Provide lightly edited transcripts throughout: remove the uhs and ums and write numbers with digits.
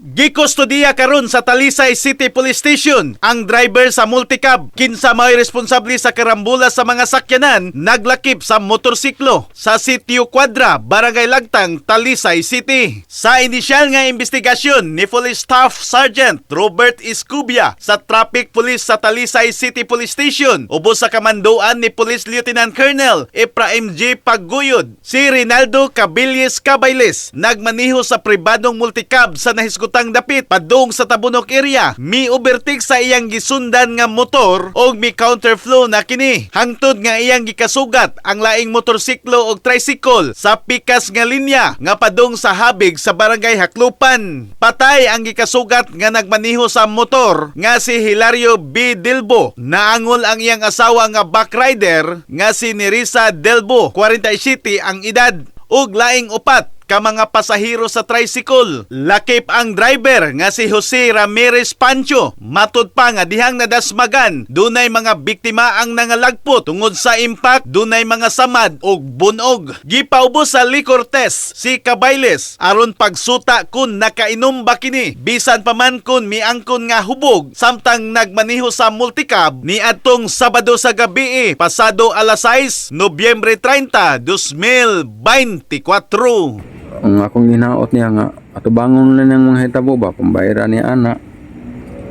Gikustodiya karon sa Talisay City Police Station ang driver sa multicab. Kinsa may responsable sa karambula sa mga sakyanan naglakip sa motorsiklo sa Sitio Quadra, Barangay Lagtang, Talisay City. Sa inisyal nga investigasyon ni Police Staff Sergeant Robert Escubia sa Traffic Police sa Talisay City Police Station, ubos sa kamandoan ni Police Lieutenant Colonel Ephraim J. Pagguyod, si Rinaldo Cabilles Cabailes nagmaniho sa pribadong multicab sa nahisgutang dapit padung sa Tabunok area. Mi-overtake sa iyang gisundan nga motor o mi-counterflow na kini. Hangtod nga iyang gikasugat ang laing motorsiklo o tricycle sa pikas nga linya nga padung sa habig sa Barangay Haklupan. Patay ang gikasugat nga nagmaniho sa motor nga si Hilario B. Delbo. Naangol ang iyang asawa nga backrider nga si Nerissa Delbo, 47 ang edad, ug laing upat ka mga pasahero sa tricycle. Lakip ang driver nga si Jose Ramirez Pancho. Matud pa nga dihang nadasmagan, dunay mga biktima ang nangalagpot tungod sa impact, dunay mga samad og bunog. Gipaubos sa liquor test si Cabailes aron pagsuta kun nakainom ba kini, bisan pa man kun miangkon nga hubog samtang nagmaniho sa multicab ni adtong Sabado sa gabi pasado alas 6 Nobyembre 30, 2024. Ang akong ginaot niya nga atubangon lang ng mga hitabo ba pambayaran ni ana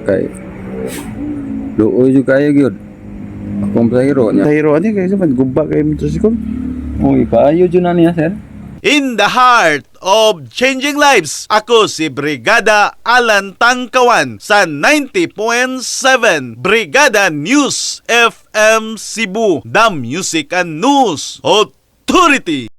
kay luoy jud kayo gyud akong pasahero niya Tahiroan niya kasi magguba kayo motorsikol. oh ipaayo jud na niya sir. In the heart of changing lives, ako si Brigada Alan Tangkawan sa 90.7 Brigada News FM Cebu, the Music and News Authority.